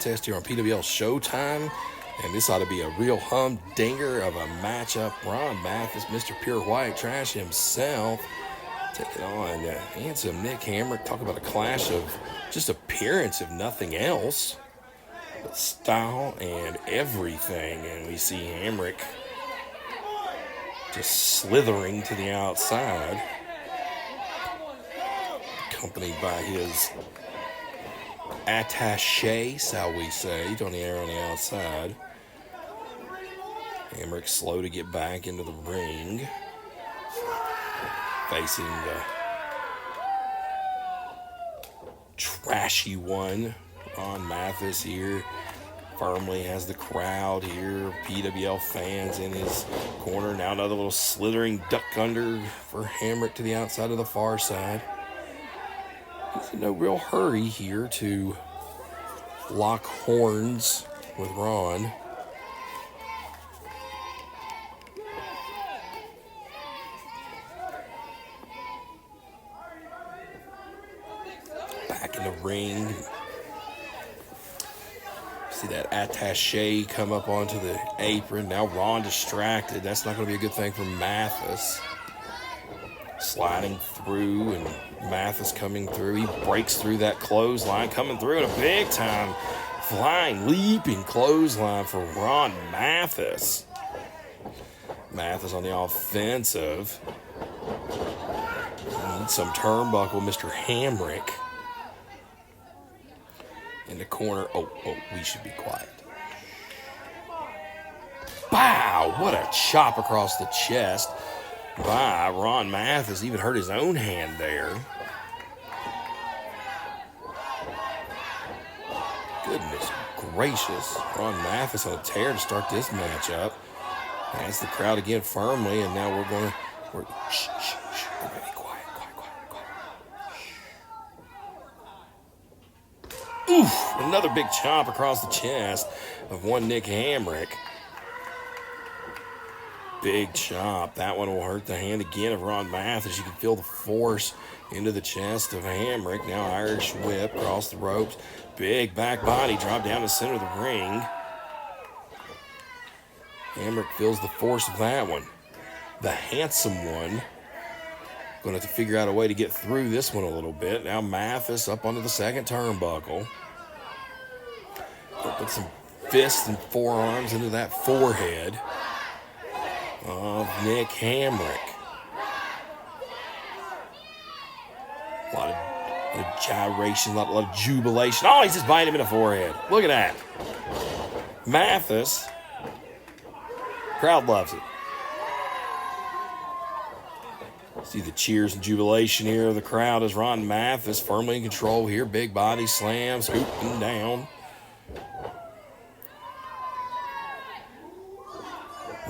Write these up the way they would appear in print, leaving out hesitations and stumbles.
contest here on PWL Showtime. And this ought to be a real humdinger of a matchup. Ron Mathis, Mr. Pure White Trash himself, taking on handsome Nick Hamrick. Talk about a clash of just appearance, if nothing else, but style and everything. And we see Hamrick just slithering to the outside, accompanied by his attaché, shall we say, on the air on the outside. Hamrick slow to get back into the ring, facing the trashy one. Ron Mathis here firmly has the crowd here, PWL fans in his corner. Now another little slithering duck under for Hamrick to the outside of the far side. He's in no real hurry here to lock horns with Ron. Back in the ring. See that attaché come up onto the apron. Now Ron distracted. That's not going to be a good thing for Mathis. Sliding through, and Mathis coming through. He breaks through that clothesline, coming through in a big time flying, leaping clothesline for Ron Mathis. Mathis on the offensive. Needs some turnbuckle, Mr. Hamrick. In the corner. Oh, we should be quiet. Wow, what a chop across the chest by Ron Mathis. Even hurt his own hand there. Goodness gracious. Ron Mathis on a tear to start this matchup. Has the crowd again firmly, and now we're shh. Everybody quiet. Oof, another big chop across the chest of one Nick Hamrick. Big chop. That one will hurt the hand again of Ron Mathis. You can feel the force into the chest of Hamrick. Now Irish whip across the ropes. Big back body drop down the center of the ring. Hamrick feels the force of that one. The handsome one. Going to have to figure out a way to get through this one a little bit. Now Mathis up onto the second turnbuckle. Put some fists and forearms into that forehead of Nick Hamrick. A lot of gyration, a lot of jubilation. Oh, he's just biting him in the forehead. Look at that. Mathis. Crowd loves it. See the cheers and jubilation here of the crowd as Ron Mathis firmly in control here. Big body slam, scooping down.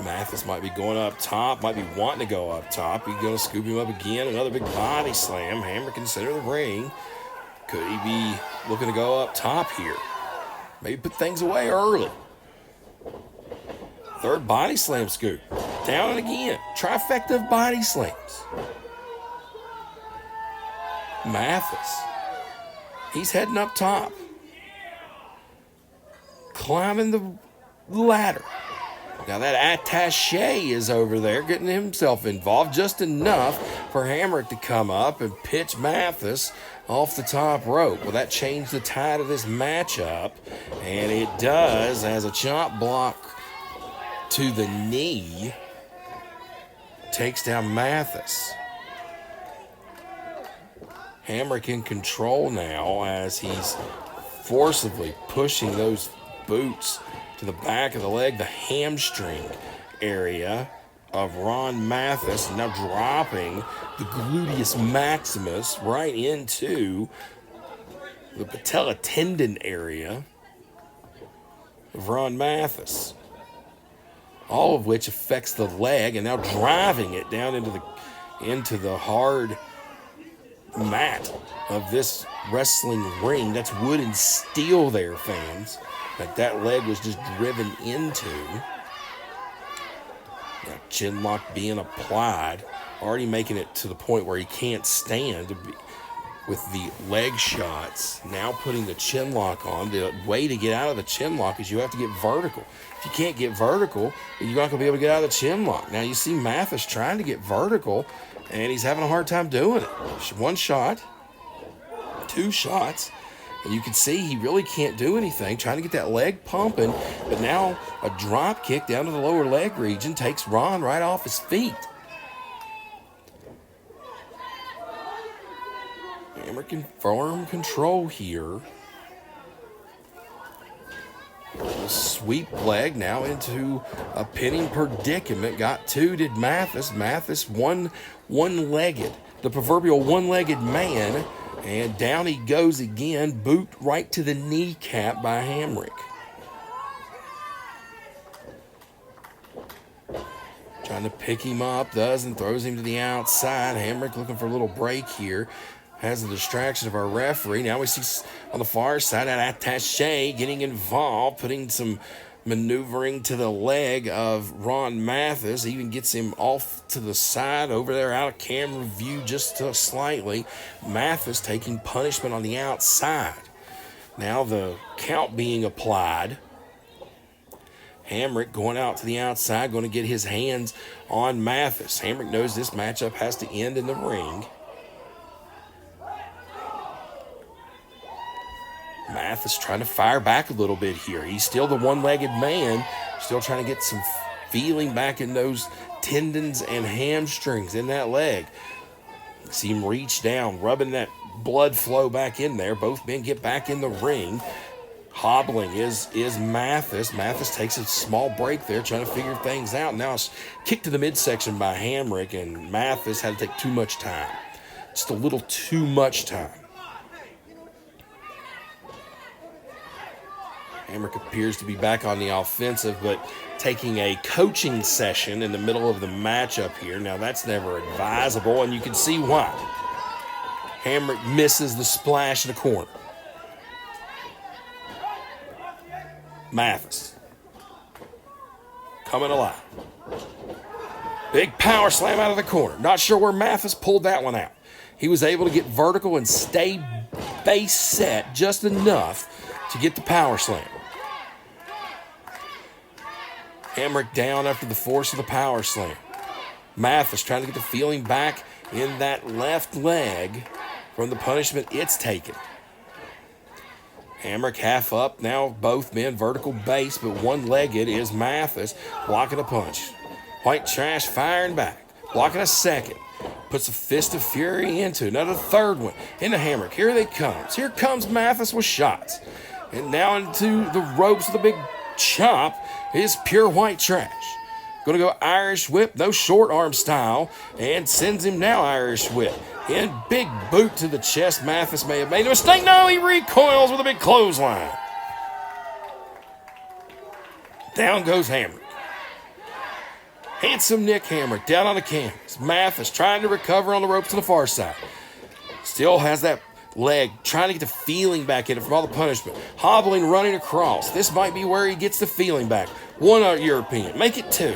Mathis might be going up top, might be wanting to go up top. He's going to scoop him up again. Another big body slam. Hamrick in the center of the ring. Could he be looking to go up top here? Maybe put things away early. Third body slam scoop. Down and again. Trifecta of body slams. Mathis. He's heading up top. Climbing the ladder. Now that attaché is over there getting himself involved just enough for Hamrick to come up and pitch Mathis off the top rope. Well, that changed the tide of this matchup, and it does as a chop block to the knee takes down Mathis. Hamrick in control now as he's forcibly pushing those boots to the back of the leg, the hamstring area of Ron Mathis, now dropping the gluteus maximus right into the patella tendon area of Ron Mathis. All of which affects the leg, and now driving it down into the hard mat of this wrestling ring. That's wood and steel there, fans. That leg was just driven into. Now chin lock being applied, already making it to the point where he can't stand. with the leg shots, now putting the chin lock on. The way to get out of the chin lock is you have to get vertical. If you can't get vertical, you're not going to be able to get out of the chin lock. Now you see Mathis trying to get vertical, and he's having a hard time doing it. One shot, two shots, and you can see he really can't do anything, trying to get that leg pumping, but now a drop kick down to the lower leg region takes Ron right off his feet. Hamrick in firm control here. A sweep leg now into a pinning predicament. Got two, did Mathis. Mathis one-legged, the proverbial one-legged man. And down he goes again, boot right to the kneecap by Hamrick. Trying to pick him up, doesn't, throws him to the outside. Hamrick looking for a little break here. Has the distraction of our referee. Now we see on the far side that attaché getting involved, putting some maneuvering to the leg of Ron Mathis. Even gets him off to the side over there, out of camera view just slightly. Mathis taking punishment on the outside. Now the count being applied. Hamrick going out to the outside, going to get his hands on Mathis. Hamrick knows this matchup has to end in the ring. Mathis trying to fire back a little bit here. He's still the one-legged man, still trying to get some feeling back in those tendons and hamstrings in that leg. See him reach down, rubbing that blood flow back in there. Both men get back in the ring. Hobbling is Mathis. Mathis takes a small break there, trying to figure things out. Now it's kicked to the midsection by Hamrick, and Mathis had to take too much time. Just a little too much time. Hamrick appears to be back on the offensive, but taking a coaching session in the middle of the matchup here. Now, that's never advisable, and you can see why. Hamrick misses the splash in the corner. Mathis coming alive. Big power slam out of the corner. Not sure where Mathis pulled that one out. He was able to get vertical and stay base set just enough to get the power slam. Hamrick down after the force of the power slam. Mathis trying to get the feeling back in that left leg from the punishment it's taken. Hamrick half up. Now both men vertical base, but one-legged is Mathis blocking a punch. White Trash firing back. Blocking a second. Puts a fist of fury into another third one. Into Hamrick. Here they comes. Here comes Mathis with shots. And now into the ropes with a big chop is pure White Trash. Going to go Irish whip, no short arm style, and sends him now Irish whip. And big boot to the chest. Mathis may have made a mistake. No, he recoils with a big clothesline. Down goes Hamrick. Handsome Nick Hamrick down on the canvas. Mathis trying to recover on the ropes to the far side. Still has that leg, trying to get the feeling back in it from all the punishment. Hobbling, running across. This might be where he gets the feeling back. One European. Make it two.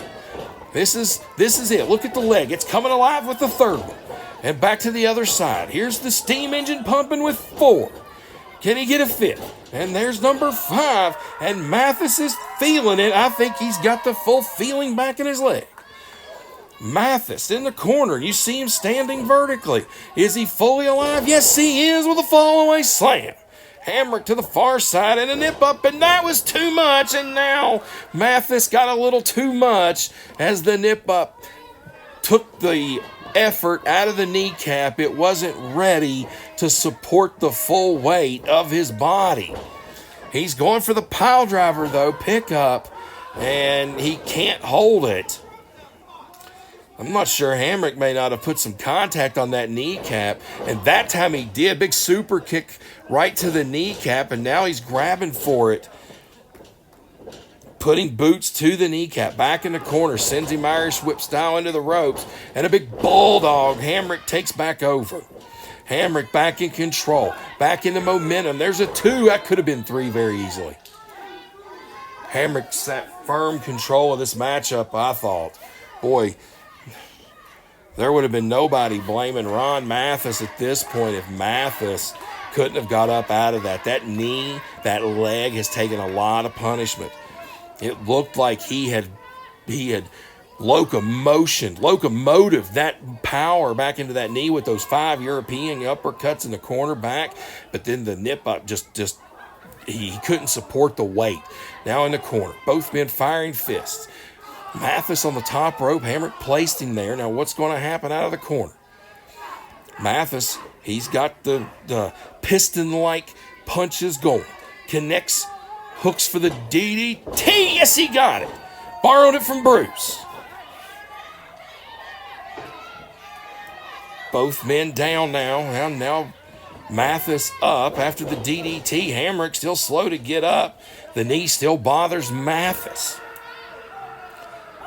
This is it. Look at the leg. It's coming alive with the third one. And back to the other side. Here's the steam engine pumping with four. Can he get a fifth? And there's number 5. And Mathis is feeling it. I think he's got the full feeling back in his leg. Mathis in the corner. You see him standing vertically. Is he fully alive? Yes, he is, with a fall-away slam. Hamrick to the far side and a nip up, and that was too much. And now Mathis got a little too much as the nip up took the effort out of the kneecap. It wasn't ready to support the full weight of his body. He's going for the pile driver, though, pick up, and he can't hold it. I'm not sure. Hamrick may not have put some contact on that kneecap, and that time he did. Big super kick right to the kneecap, and now he's grabbing for it. Putting boots to the kneecap. Back in the corner. Sends him Irish whip style into the ropes. And a big bulldog. Hamrick takes back over. Hamrick back in control. Back into momentum. There's a 2. That could have been 3 very easily. Hamrick's at firm control of this matchup, I thought. Boy, there would have been nobody blaming Ron Mathis at this point if Mathis couldn't have got up out of that. That knee, that leg has taken a lot of punishment. It looked like he had locomotive that power back into that knee with those 5 European uppercuts in the corner back, but then the nip up just he couldn't support the weight. Now in the corner, both men firing fists. Mathis on the top rope, Hamrick placed him there. Now what's going to happen out of the corner? Mathis, he's got the piston-like punches going. Connects, hooks for the DDT. Yes, he got it. Borrowed it from Bruce. Both men down now. Now Mathis up after the DDT. Hamrick still slow to get up. The knee still bothers Mathis.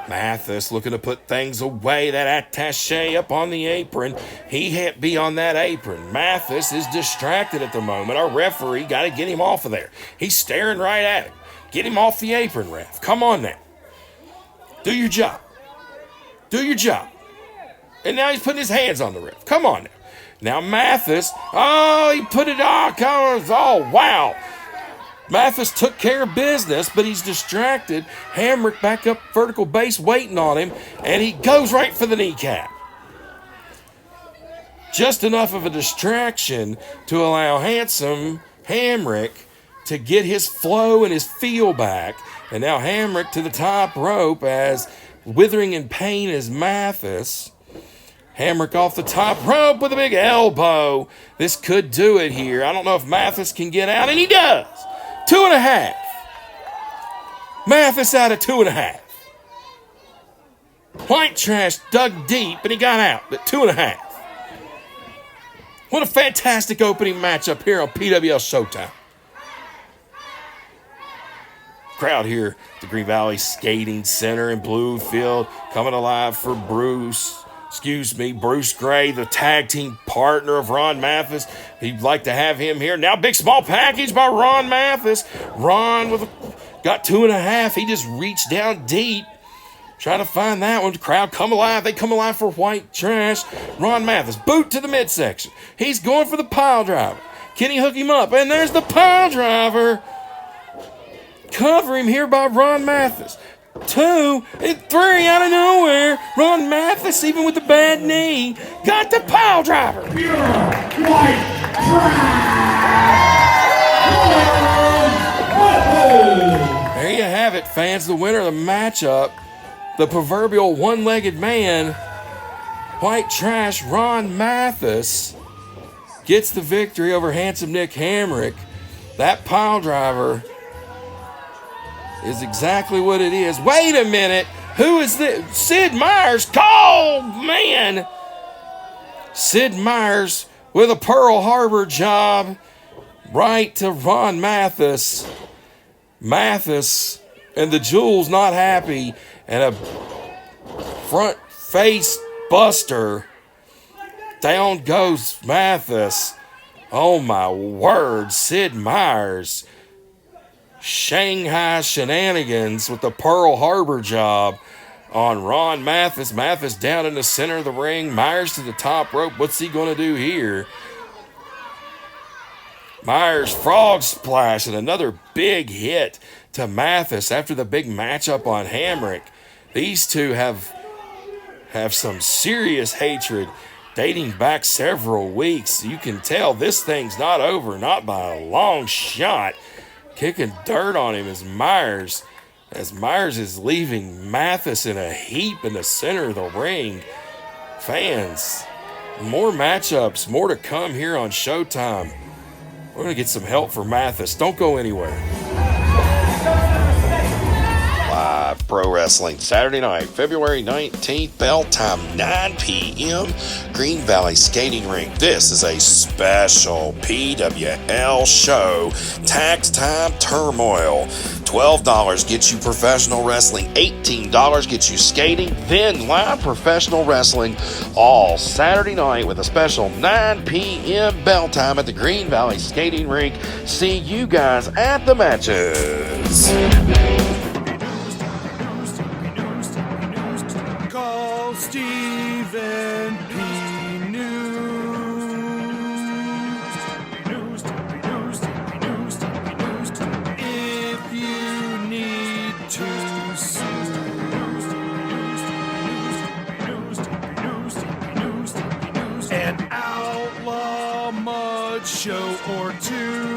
Mathis looking to put things away. That attaché up on the apron. He can't be on that apron. Mathis is distracted at the moment. Our referee got to get him off of there. He's staring right at him. Get him off the apron, ref. Come on now. Do your job. Do your job. And now he's putting his hands on the ref. Come on now. Now Mathis, he put it on. Oh, wow. Mathis took care of business, but he's distracted. Hamrick back up vertical base waiting on him, and he goes right for the kneecap. Just enough of a distraction to allow handsome Hamrick to get his flow and his feel back. And now Hamrick to the top rope as withering in pain as Mathis. Hamrick off the top rope with a big elbow. This could do it here. I don't know if Mathis can get out, and he does. 2.5. Mathis out of 2.5. White Trash dug deep, and he got out at 2.5. What a fantastic opening matchup here on PWL Showtime. Crowd here at the Green Valley Skating Center in Bluefield coming alive for Bruce Gray, the tag team partner of Ron Mathis. He'd like to have him here. Now big small package by Ron Mathis. Ron got 2.5. He just reached down deep. Trying to find that one. The crowd come alive. They come alive for White Trash. Ron Mathis, boot to the midsection. He's going for the pile driver. Can he hook him up? And there's the pile driver. Cover him here by Ron Mathis. 2 and 3 out of nowhere. Ron Mathis, even with the bad knee, got the pile driver. Pure White Trash. There you have it, fans. The winner of the matchup, the proverbial one-legged man, White Trash Ron Mathis, gets the victory over handsome Nick Hamrick. That pile driver is exactly what it is. Wait a minute. Who is this? Sid Meier's. Oh, man. Sid Meier's with a Pearl Harbor job right to Ron Mathis. Mathis and the Jewels not happy. And a front face buster. Down goes Mathis. Oh, my word. Sid Meier's Shanghai shenanigans with the Pearl Harbor job on Ron Mathis. Mathis down in the center of the ring. Myers to the top rope. What's he going to do here? Myers frog splash and another big hit to Mathis after the big matchup on Hamrick. These two have some serious hatred dating back several weeks. You can tell this thing's not over, not by a long shot. Kicking dirt on him as Myers is leaving Mathis in a heap in the center of the ring. Fans, more matchups, more to come here on Showtime. We're going to get some help for Mathis. Don't go anywhere. Live Pro Wrestling, Saturday night, February 19th, bell time, 9 p.m., Green Valley Skating Rink. This is a special PWL show. Tax time turmoil. $12 gets you professional wrestling, $18 gets you skating, then live professional wrestling all Saturday night with a special 9 p.m. bell time at the Green Valley Skating Rink. See you guys at the matches. Call Steven. An outlaw mud show or two.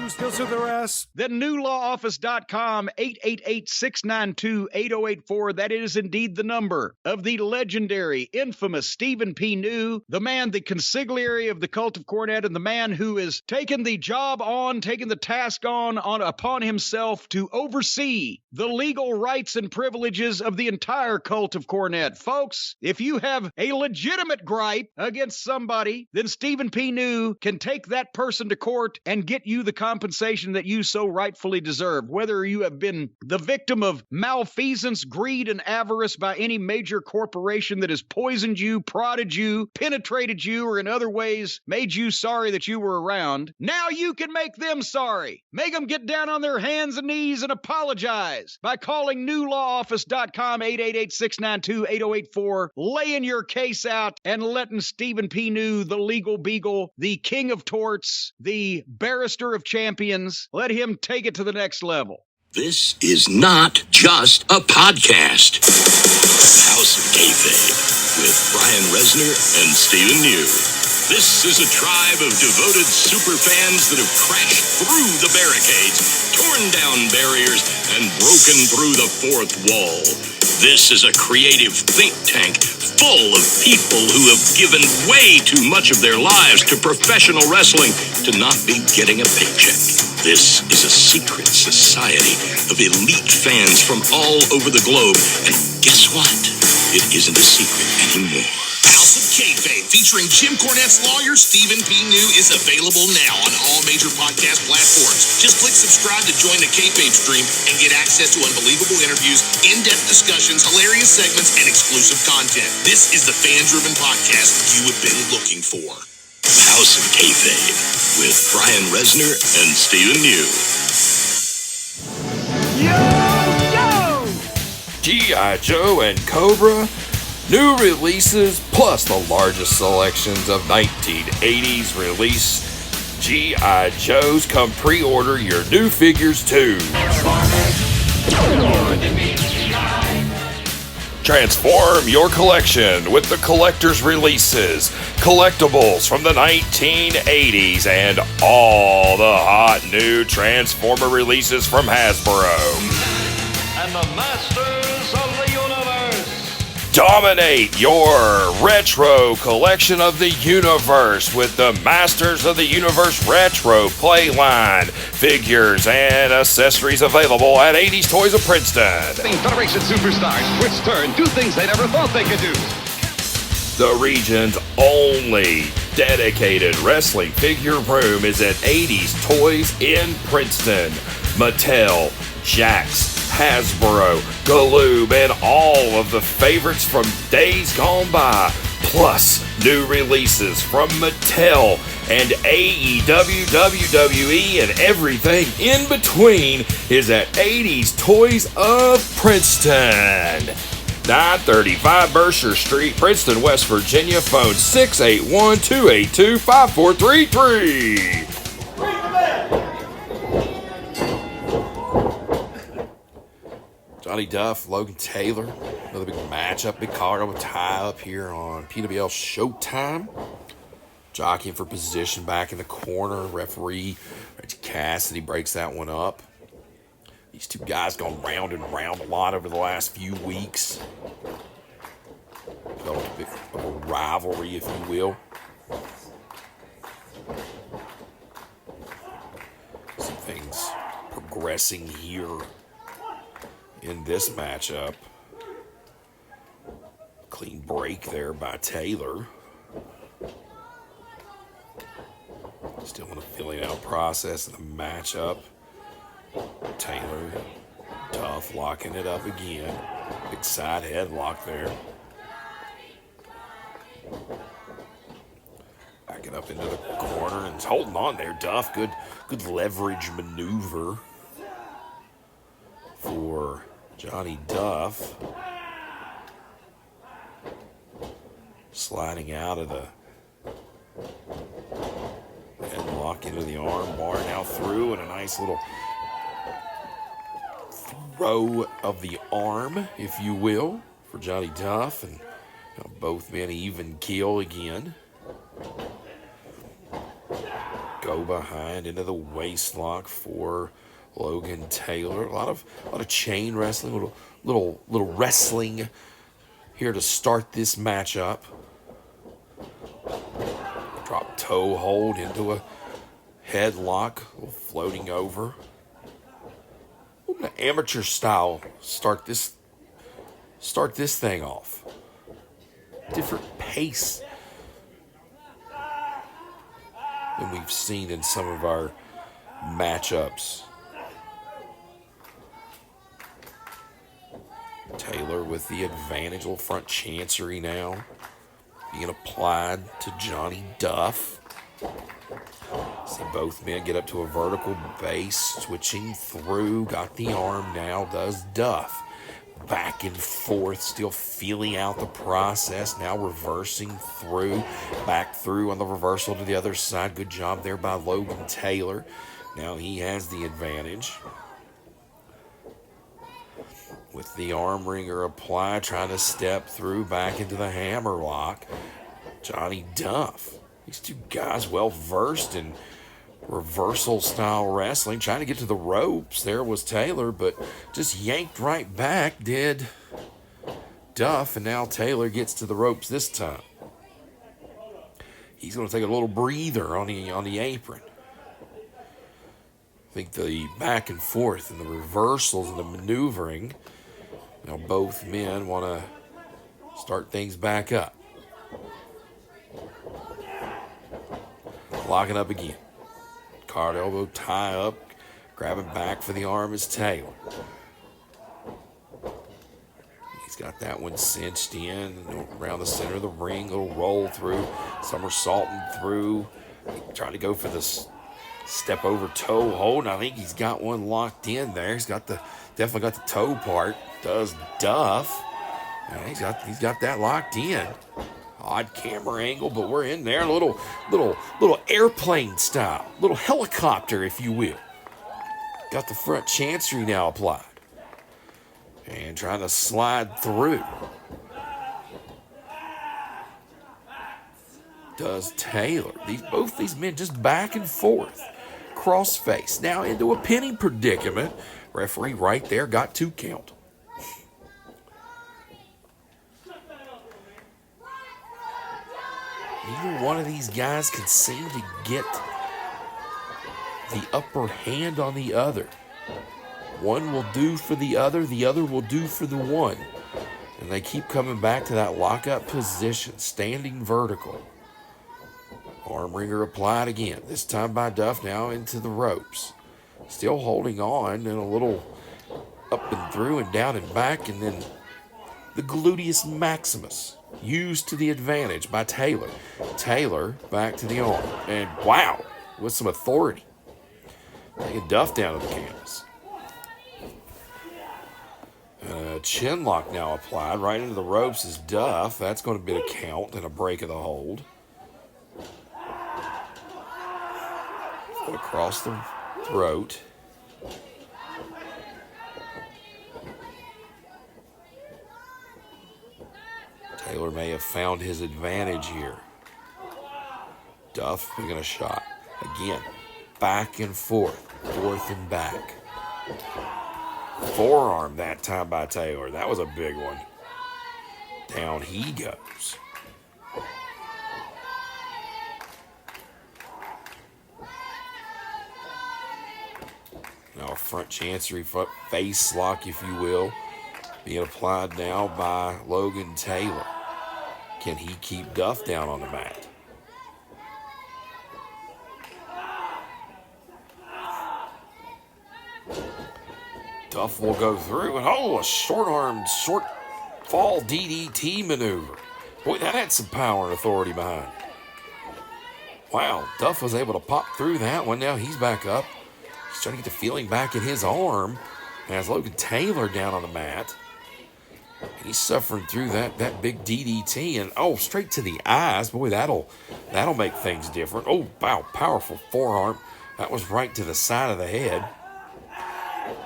Still to the rest. The newlawoffice.com, 888-692-8084. That is indeed the number of the legendary, infamous Stephen P. New, the man, the consigliere of the cult of Cornette, and the man who has taken the job on, taken the task on upon himself to oversee the legal rights and privileges of the entire cult of Cornette. Folks, if you have a legitimate gripe against somebody, then Stephen P. New can take that person to court and get you the compensation that you so rightfully deserve. Whether you have been the victim of malfeasance, greed, and avarice by any major corporation that has poisoned you, prodded you, penetrated you, or in other ways made you sorry that you were around, now you can make them sorry. Make them get down on their hands and knees and apologize by calling newlawoffice.com, 888-692-8084, laying your case out and letting Stephen P. New, the legal beagle, the king of torts, the barrister of champions, let him take it to the next level. This is not just a podcast. House of Kayfabe with Brian Resner and Stephen New. This is a tribe of devoted super fans that have crashed through the barricades, torn down barriers, and broken through the fourth wall. This is a creative think tank full of people who have given way too much of their lives to professional wrestling to not be getting a paycheck. This is a secret society of elite fans from all over the globe. And guess what? It isn't a secret anymore. House of Kayfabe, featuring Jim Cornette's lawyer, Stephen P. New, is available now on all major podcast platforms. Just click subscribe to join the Kayfabe stream and get access to unbelievable interviews, in-depth discussions, hilarious segments, and exclusive content. This is the fan-driven podcast you have been looking for. House of Kayfabe with Brian Resner and Stephen New. G.I. Joe and Cobra, new releases plus the largest selections of 1980s release G.I. Joes. Come pre-order your new figures too. Transform your collection with the collector's releases, collectibles from the 1980s, and all the hot new Transformer releases from Hasbro. And the Masters of the Universe. Dominate your retro collection of the universe with the Masters of the Universe Retro Play line. Figures and accessories available at 80s Toys of Princeton. Federation superstars twist turn, do things they never thought they could do. The region's only dedicated wrestling figure room is at 80s Toys in Princeton. Mattel, Jax, Hasbro, Galoob, and all of the favorites from days gone by, plus new releases from Mattel and AEW, WWE, and everything in between is at 80s Toys of Princeton. 935 Berkshire Street, Princeton, West Virginia. Phone 681-282-5433. Johnny Duff, Logan Taylor, another big matchup, big Colorado tie-up here on PWL Showtime. Jockeying for position back in the corner. Referee Reggie Cassidy breaks that one up. These two guys gone round and round a lot over the last few weeks. So a bit of a rivalry, if you will. Some things progressing here in this matchup. Clean break there by Taylor. Still in the filling out process of the matchup. Taylor, Duff locking it up again. Big side headlock there. Back it up into the corner and holding on there. Duff, good leverage maneuver for Johnny Duff. Sliding out of the headlock into the arm bar, now through, and a nice little row of the arm, if you will, for Johnny Duff. And both men even keel again. Go behind into the waist lock for Logan Taylor. A lot of chain wrestling, little wrestling here to start this matchup. Drop toe hold into a headlock, floating over. An amateur style start this thing off. Different pace than we've seen in some of our matchups. Taylor with the advantage, little front chancery now being applied to Johnny Duff. See both men get up to a vertical base, switching through, got the arm now, does Duff. Back and forth, still feeling out the process, now reversing through, back through on the reversal to the other side. Good job there by Logan Taylor. Now he has the advantage. With the arm wringer applied, trying to step through back into the hammer lock. Johnny Duff. These two guys well versed in reversal style wrestling, trying to get to the ropes. There was Taylor, but just yanked right back did Duff, and now Taylor gets to the ropes this time. He's going to take a little breather on the apron. I think the back and forth and the reversals and the maneuvering, now both men want to start things back up. Locking up again. Card elbow tie up, grabbing back for the arm is Taylor. He's got that one cinched in around the center of the ring, little roll through, somersaulting through, trying to go for this step over toe hold. I think he's got one locked in there. He's got definitely got the toe part. Does Duff? Yeah, he's got that locked in. Odd camera angle, but we're in there. Little airplane style. Little helicopter, if you will. Got the front chancery now applied. And trying to slide through. Does Taylor. Both these men just back and forth. Crossface. Now into a pinning predicament. Referee right there got 2 count. Neither one of these guys can seem to get the upper hand on the other. One will do for the other will do for the one. And they keep coming back to that lockup position, standing vertical. Arm wringer applied again, this time by Duff, now into the ropes. Still holding on and a little up and through and down and back, and then the gluteus maximus. Used to the advantage by Taylor. Taylor back to the arm. And wow, with some authority. Taking Duff down to the canvas. Chin lock now applied. Right into the ropes is Duff. That's going to be a count and a break of the hold. Across the throat. Taylor may have found his advantage here. Duff making a shot. Again, back and forth and back. Forearm that time by Taylor. That was a big one. Down he goes. Now a front chancery face lock, if you will, being applied now by Logan Taylor. Can he keep Duff down on the mat? Duff will go through, and a short fall DDT maneuver. Boy, that had some power and authority behind it. Wow, Duff was able to pop through that one. Now he's back up. He's trying to get the feeling back in his arm. And has Logan Taylor down on the mat. He's suffering through that big DDT, and straight to the eyes. Boy, that'll make things different. Wow, powerful forearm. That was right to the side of the head.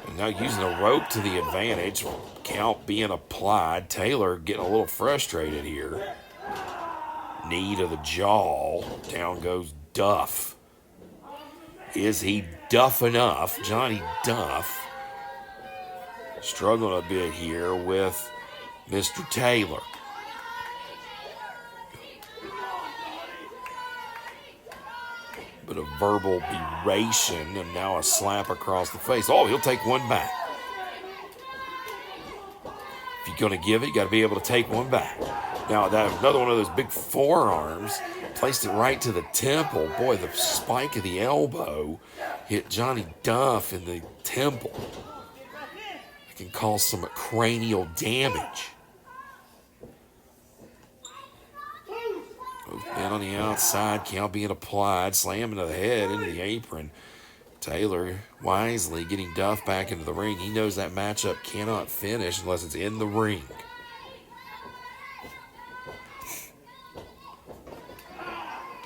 And Now using a rope to the advantage. Count being applied. Taylor getting a little frustrated here. Knee to the jaw. Down goes Duff. Is he Duff enough? Johnny Duff struggling a bit here with Mr. Taylor. Bit of verbal beration and now a slap across the face. Oh, he'll take one back. If you're going to give it, you got to be able to take one back. Now, that another one of those big forearms, placed it right to the temple. Boy, the spike of the elbow hit Johnny Duff in the temple. It can cause some cranial damage. Both men on the outside, count being applied, slamming to the head into the apron. Taylor wisely getting Duff back into the ring. He knows that matchup cannot finish unless it's in the ring.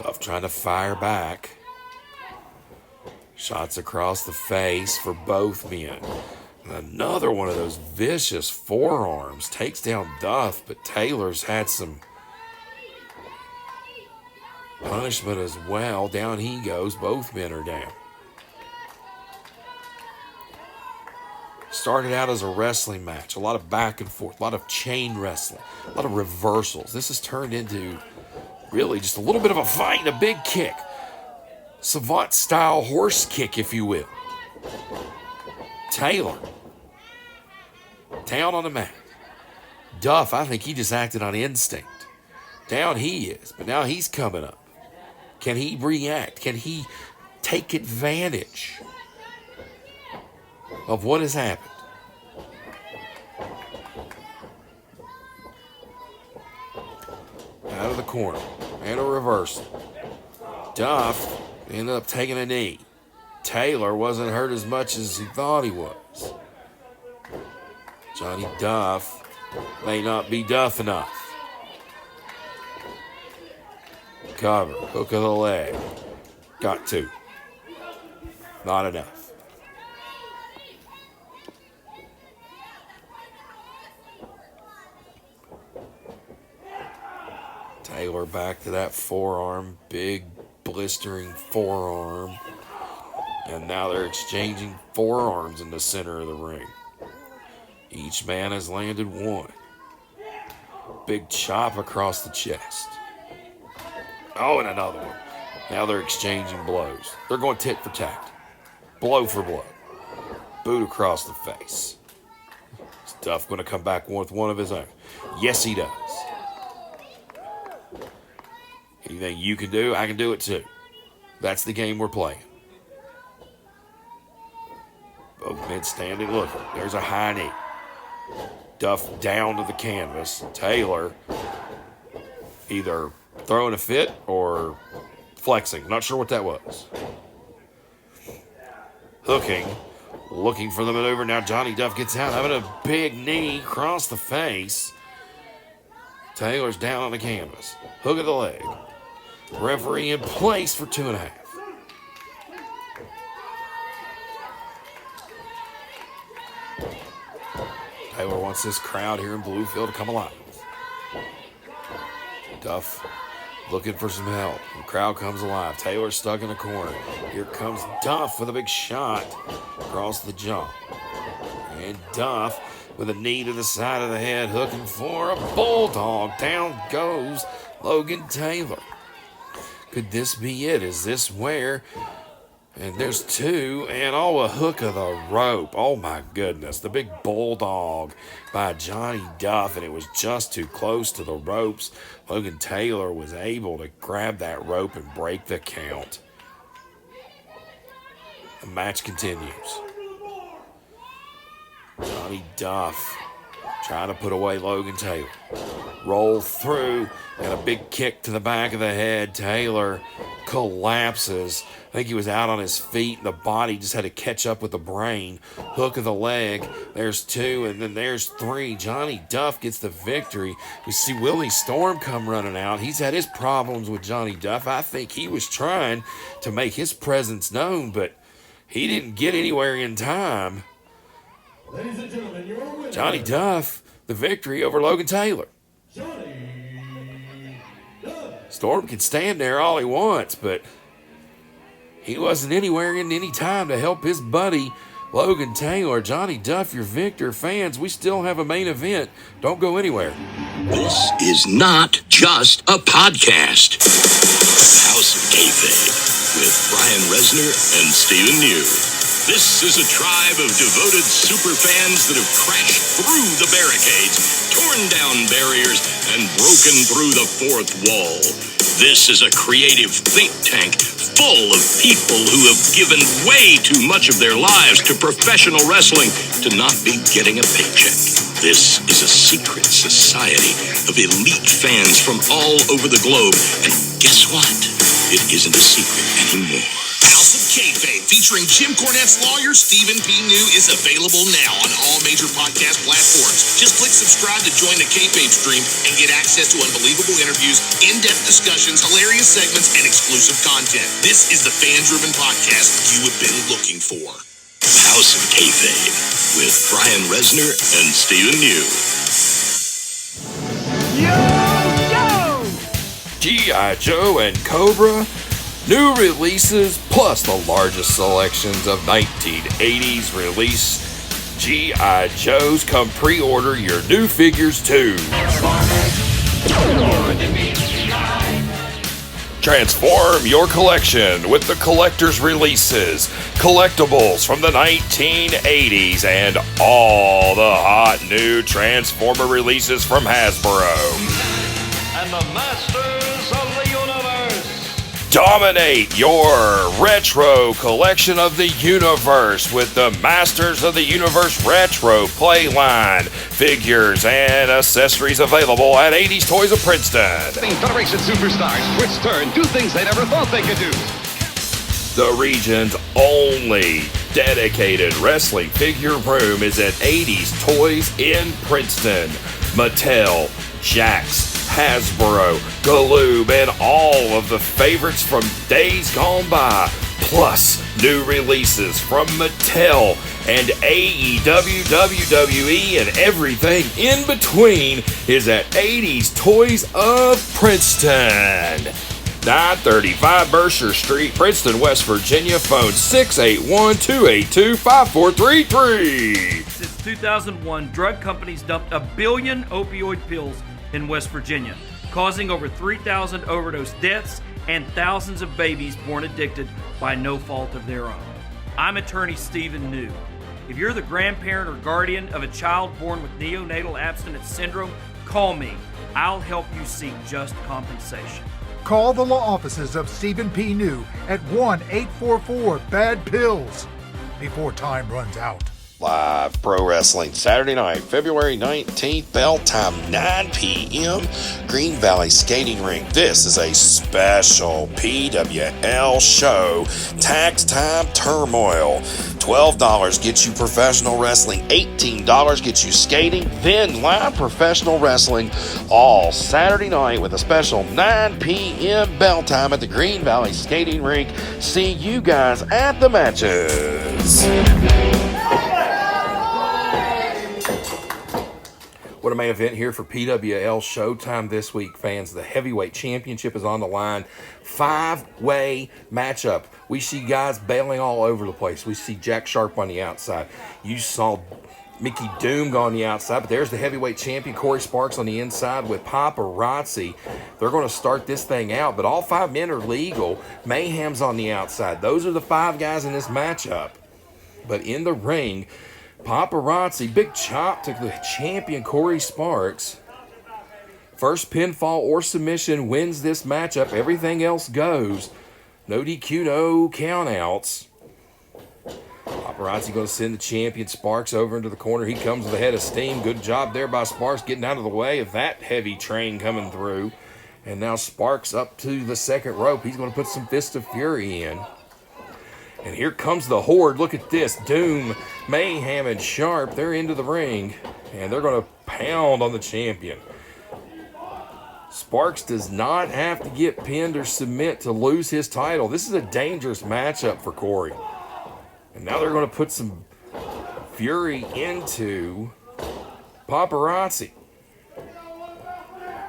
Duff trying to fire back. Shots across the face for both men. And another one of those vicious forearms takes down Duff, but Taylor's had some punishment as well. Down he goes. Both men are down. Started out as a wrestling match. A lot of back and forth. A lot of chain wrestling. A lot of reversals. This has turned into really just a little bit of a fight and a big kick. Savant style horse kick, if you will. Taylor down on the mat. Duff, I think he just acted on instinct. Down he is, but now he's coming up. Can he react? Can he take advantage of what has happened? Out of the corner and a reversal. Duff ended up taking a knee. Taylor wasn't hurt as much as he thought he was. Johnny Duff may not be Duff enough. Cover, hook of the leg. Got two. Not enough. Taylor back to that forearm. Big blistering forearm. And now they're exchanging forearms in the center of the ring. Each man has landed one. Big chop across the chest. Oh, and another one. Now they're exchanging blows. They're going tit for tat. Blow for blow. Boot across the face. Is Duff going to come back with one of his own? Yes, he does. Anything you can do, I can do it too. That's the game we're playing. Both men standing looking. There's a high knee. Duff down to the canvas. Taylor either throwing a fit or flexing. Not sure what that was. Hooking. Looking for the maneuver. Now Johnny Duff gets out. Having a big knee across the face. Taylor's down on the canvas. Hook of the leg. Referee in place for 2.5. Taylor wants this crowd here in Bluefield to come alive. Duff looking for some help. The crowd comes alive. Taylor's stuck in the corner. Here comes Duff with a big shot across the jaw. And Duff with a knee to the side of the head, hooking for a bulldog. Down goes Logan Taylor. Could this be it? Is this where? And there's two, and a hook of the rope. Oh my goodness, the big bulldog by Johnny Duff, and it was just too close to the ropes. Logan Taylor was able to grab that rope and break the count. The match continues. Johnny Duff trying to put away Logan Taylor. Roll through, and a big kick to the back of the head. Taylor collapses. I think he was out on his feet, and the body just had to catch up with the brain. Hook of the leg. There's two, and then there's three. Johnny Duff gets the victory. We see Willie Storm come running out. He's had his problems with Johnny Duff. I think he was trying to make his presence known, but he didn't get anywhere in time. Ladies and gentlemen, your winner, Johnny Duff, the victory over Logan Taylor. Johnny Duff. Storm can stand there all he wants, but he wasn't anywhere in any time to help his buddy Logan Taylor. Johnny Duff, your victor. Fans, we still have a main event. Don't go anywhere. This is not just a podcast. House of Kayfabe with Brian Resner and Stephen New. This is a tribe of devoted super fans that have crashed through the barricades, torn down barriers, and broken through the fourth wall. This is a creative think tank full of people who have given way too much of their lives to professional wrestling to not be getting a paycheck. This is a secret society of elite fans from all over the globe. And guess what? It isn't a secret anymore. House of Kayfabe, featuring Jim Cornette's lawyer, Stephen P. New, is available now on all major podcast platforms. Just click subscribe to join the Kayfabe stream and get access to unbelievable interviews, in-depth discussions, hilarious segments, and exclusive content. This is the fan-driven podcast you have been looking for. House of Kayfabe with Brian Resner and Stephen New. G.I. Joe and Cobra, new releases plus the largest selections of 1980s release G.I. Joes. Come pre-order your new figures too. Transform your collection with the collector's releases, collectibles from the 1980s, and all the hot new Transformer releases from Hasbro. And the Masters of the Universe. Dominate your retro collection of the universe with the Masters of the Universe Retro Play line. Figures and accessories available at 80s Toys of Princeton. Federation superstars twist turn, do things they never thought they could do. The region's only dedicated wrestling figure room is at 80s Toys in Princeton. Mattel, Jax, Hasbro, Galoob, and all of the favorites from days gone by, plus new releases from Mattel and AEW, WWE, and everything in between is at 80s Toys of Princeton. 935 Berkshire Street, Princeton, West Virginia. Phone 681-282-5433. Since 2001, drug companies dumped 1 billion opioid pills in West Virginia, causing over 3,000 overdose deaths and thousands of babies born addicted by no fault of their own. I'm attorney Stephen New. If you're the grandparent or guardian of a child born with neonatal abstinence syndrome, call me. I'll help you seek just compensation. Call the law offices of Stephen P. New at 1-844-BAD-PILLS before time runs out. Live pro wrestling Saturday night, February 19th, bell time 9 p.m. Green Valley Skating Rink. This is a special PWL show. Tax time turmoil. $12 gets you professional wrestling, $18 gets you skating, then live professional wrestling all Saturday night with a special 9 p.m. bell time at the Green Valley Skating Rink. See you guys at the matches. What a main event here for PWL Showtime this week, fans. The heavyweight championship is on the line. 5-way matchup. We see guys bailing all over the place. We see Jack Sharp on the outside. You saw Mickey Doom go on the outside, but there's the heavyweight champion, Corey Sparks, on the inside with Paparazzi. They're going to start this thing out, but all 5 men are legal. Mayhem's on the outside. Those are the 5 guys in this matchup. But in the ring, Paparazzi, big chop to the champion, Corey Sparks. First pinfall or submission wins this matchup. Everything else goes. No DQ, no countouts. Paparazzi going to send the champion Sparks over into the corner. He comes with a head of steam. Good job there by Sparks getting out of the way of that heavy train coming through. And now Sparks up to the second rope. He's going to put some Fist of Fury in. And here comes the Horde. Look at this. Doom, Mayhem, and Sharp. They're into the ring. And they're going to pound on the champion. Sparks does not have to get pinned or submit to lose his title. This is a dangerous matchup for Corey. And now they're going to put some Fury into Paparazzi.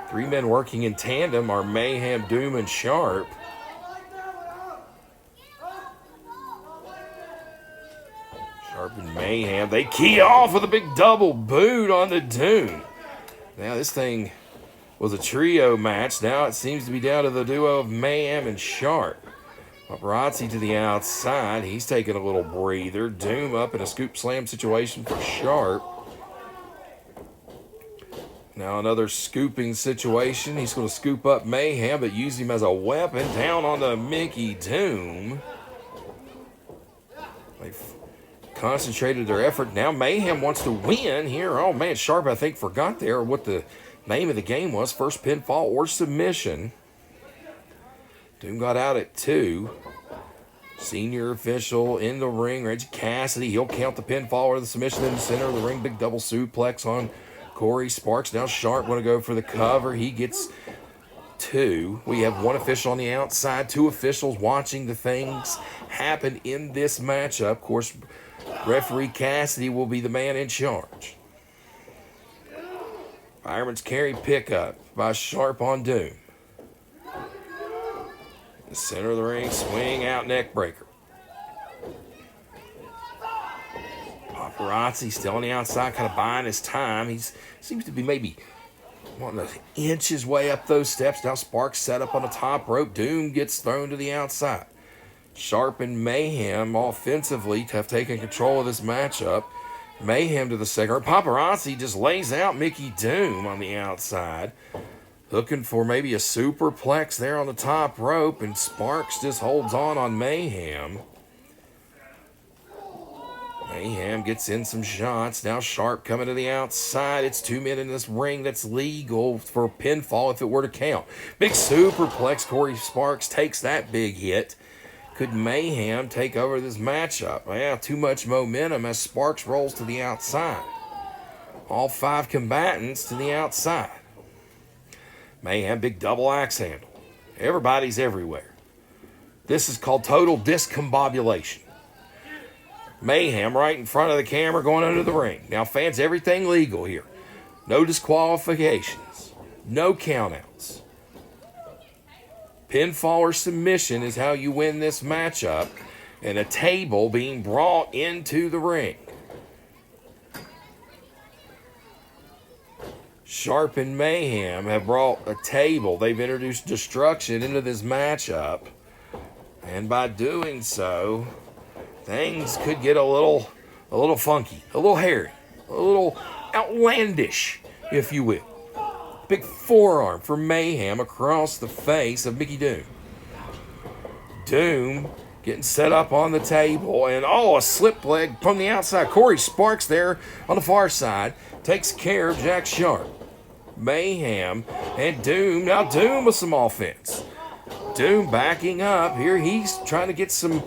Three men working in tandem are Mayhem, Doom, and Sharp. Sharp and Mayhem. They key off with a big double boot on the Doom. Now this thing was a trio match. Now it seems to be down to the duo of Mayhem and Sharp. Paparazzi to the outside. He's taking a little breather. Doom up in a scoop slam situation for Sharp. Now another scooping situation. He's going to scoop up Mayhem, but use him as a weapon down on the Mickey Doom. They've concentrated their effort. Now Mayhem wants to win here. Oh man, Sharp I think forgot there what the name of the game was. First pinfall or submission. Doom got out at 2. Senior official in the ring, Reggie Cassidy. He'll count the pinfall or the submission in the center of the ring. Big double suplex on Corey Sparks. Now Sharp want to go for the cover. He gets 2. We have one official on the outside, 2 officials watching the things happen in this matchup. Of course, referee Cassidy will be the man in charge. Fireman's carry pickup by Sharp on Doom. The center of the ring, swing out neck breaker. Paparazzi still on the outside, kind of buying his time. He seems to be maybe wanting to inch his way up those steps. Now Sparks set up on the top rope. Doom gets thrown to the outside. Sharp and Mayhem offensively have taken control of this matchup. Mayhem to the center. Paparazzi just lays out Mickey Doom on the outside. Looking for maybe a superplex there on the top rope, and Sparks just holds on Mayhem. Mayhem gets in some shots. Now Sharp coming to the outside. It's 2 men in this ring that's legal for pinfall if it were to count. Big superplex. Corey Sparks takes that big hit. Could Mayhem take over this matchup? Well, too much momentum as Sparks rolls to the outside. All 5 combatants to the outside. Mayhem, big double axe handle. Everybody's everywhere. This is called total discombobulation. Mayhem right in front of the camera going under the ring. Now, fans, everything legal here. No disqualifications. No countouts. Pinfall or submission is how you win this matchup. And a table being brought into the ring. Sharp and Mayhem have brought a table. They've introduced destruction into this matchup. And by doing so, things could get a little funky, a little hairy, a little outlandish, if you will. Big forearm for Mayhem across the face of Mickey Doom. Doom getting set up on the table, and a slip leg from the outside. Corey Sparks there on the far side takes care of Jack Sharp. Mayhem and Doom. Now Doom with some offense. Doom backing up. Here he's trying to get some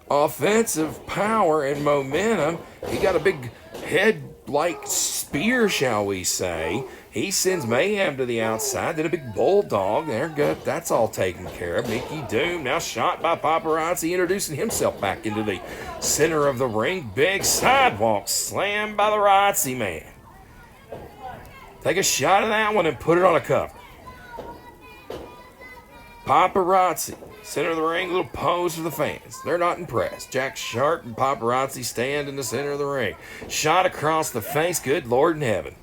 offensive power and momentum. He got a big head-like spear, shall we say. He sends Mayhem to the outside. Then a big bulldog. They're good. That's all taken care of. Mickey Doom now shot by Paparazzi, introducing himself back into the center of the ring. Big sidewalk slam by the Razzi man. Take a shot of that one and put it on a cover. Paparazzi, center of the ring, little pose for the fans. They're not impressed. Jack Sharp and Paparazzi stand in the center of the ring. Shot across the face. Good Lord in heaven.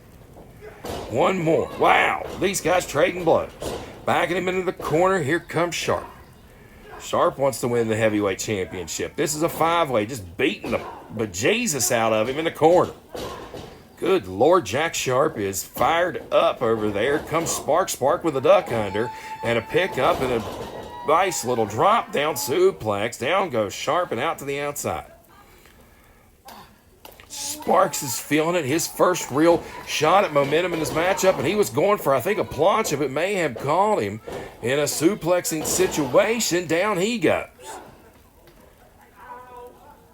One more. Wow, these guys trading blows. Backing him into the corner. Here comes Sharp. Sharp wants to win the heavyweight championship. This is a 5-way, just beating the bejesus out of him in the corner. Good Lord, Jack Sharp is fired up over there. Comes Spark with a duck under and a pickup and a nice little drop down suplex. Down goes Sharp and out to the outside. Sparks is feeling it. His first real shot at momentum in this matchup, and he was going for, I think, a plancha, but Mayhem caught him in a suplexing situation. Down he goes.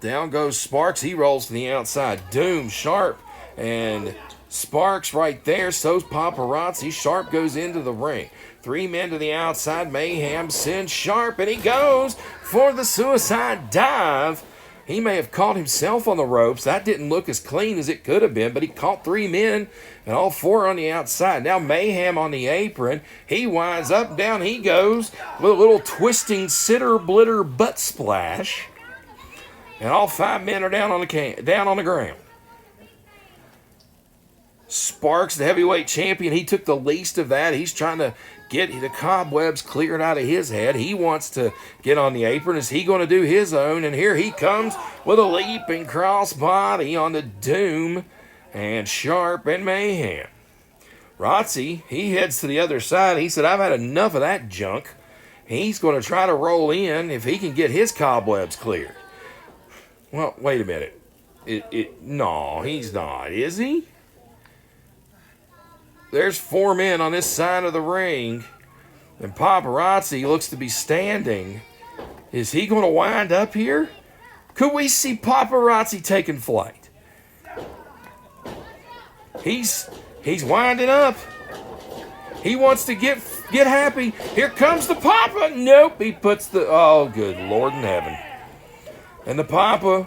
Down goes Sparks. He rolls to the outside. Doom, Sharp, and Sparks right there. So's Paparazzi. Sharp goes into the ring. 3 men to the outside. Mayhem sends Sharp, and he goes for the suicide dive. He may have caught himself on the ropes. That didn't look as clean as it could have been, but he caught 3 men and all 4 on the outside. Now Mayhem on the apron. He winds up, down he goes with a little twisting sitter blitter butt splash. And all 5 men are down on the ground. Sparks, the heavyweight champion, he took the least of that. He's trying to get the cobwebs cleared out of his head. He wants to get on the apron. Is he going to do his own? And here he comes with a leaping crossbody on the Doom and Sharp and Mayhem. Rotzi, he heads to the other side. He said, I've had enough of that junk. He's going to try to roll in if he can get his cobwebs cleared. Well, wait a minute. No, he's not, is he? There's 4 men on this side of the ring, and Paparazzi looks to be standing. Is he going to wind up here? Could we see Paparazzi taking flight? He's winding up. He wants to get happy. Here comes the Papa. Nope, he puts the... Oh, good Lord in heaven. And the Papa...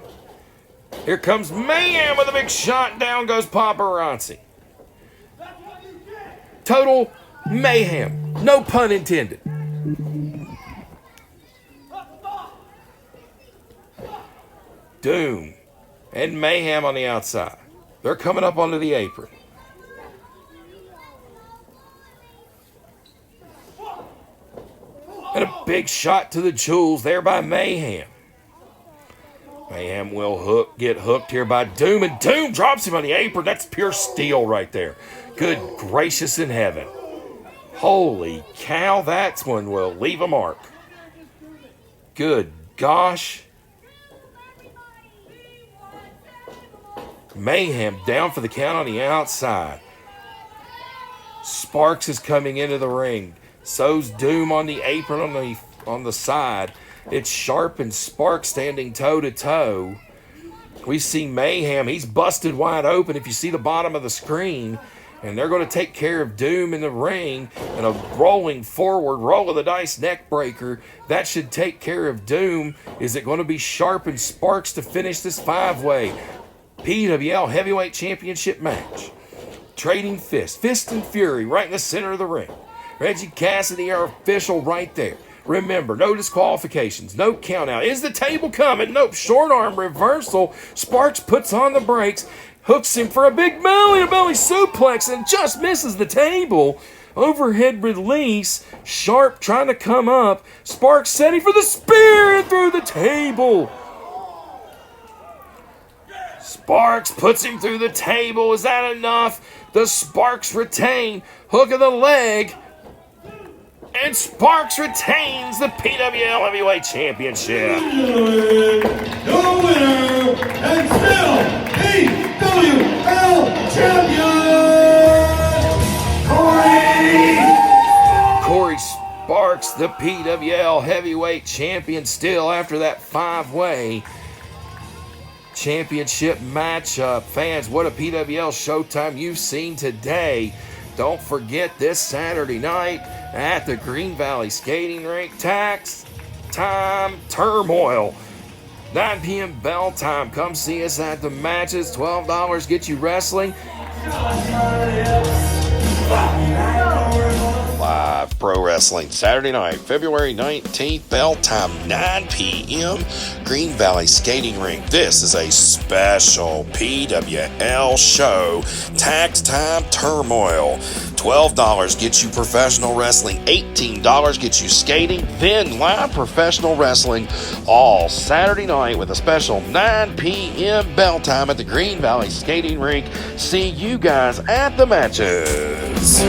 Here comes Mayhem with a big shot. Down goes Paparazzi. Total mayhem. No pun intended. Doom and Mayhem on the outside. They're coming up onto the apron. And a big shot to the jewels there by Mayhem. Mayhem will get hooked here by Doom, and Doom drops him on the apron. That's pure steel right there. Good gracious in heaven. Holy cow, that's one will leave a mark. Good gosh. Mayhem down for the count on the outside. Sparks is coming into the ring. So's Doom on the apron on the side. It's Sharp and Sparks standing toe to toe. We see Mayhem. He's busted wide open if you see the bottom of the screen. And they're going to take care of Doom in the ring. And a rolling forward, roll of the dice neck breaker. That should take care of Doom. Is it going to be Sharp and Sparks to finish this 5-way PWL Heavyweight Championship match? Trading fists. Fist and Fury right in the center of the ring. Reggie Cassidy, our official, right there. Remember, no disqualifications, no count out. Is the table coming? Nope. Short arm reversal. Sparks puts on the brakes. Hooks him for a big belly-to-belly suplex and just misses the table. Overhead release. Sharp trying to come up. Sparks setting for the spear and through the table. Sparks puts him through the table. Is that enough? Does Sparks retain? Hook of the leg. And Sparks retains the PWL Heavyweight Championship. Your winner, and still PWL champion, Corey Sparks, the PWL Heavyweight Champion, still after that 5-way championship matchup. Fans, what a PWL Showtime you've seen today. Don't forget this Saturday night at the Green Valley Skating Rink, Tax Time Turmoil. 9 p.m. bell time. Come see us at the matches. $12 get you wrestling. Live pro wrestling Saturday night, February 19th, bell time, 9 p.m. Green Valley Skating Rink. This is a special PWL show. Tax Time Turmoil. $12 gets you professional wrestling, $18 gets you skating, then live professional wrestling all Saturday night with a special 9 p.m. bell time at the Green Valley Skating Rink. See you guys at the matches.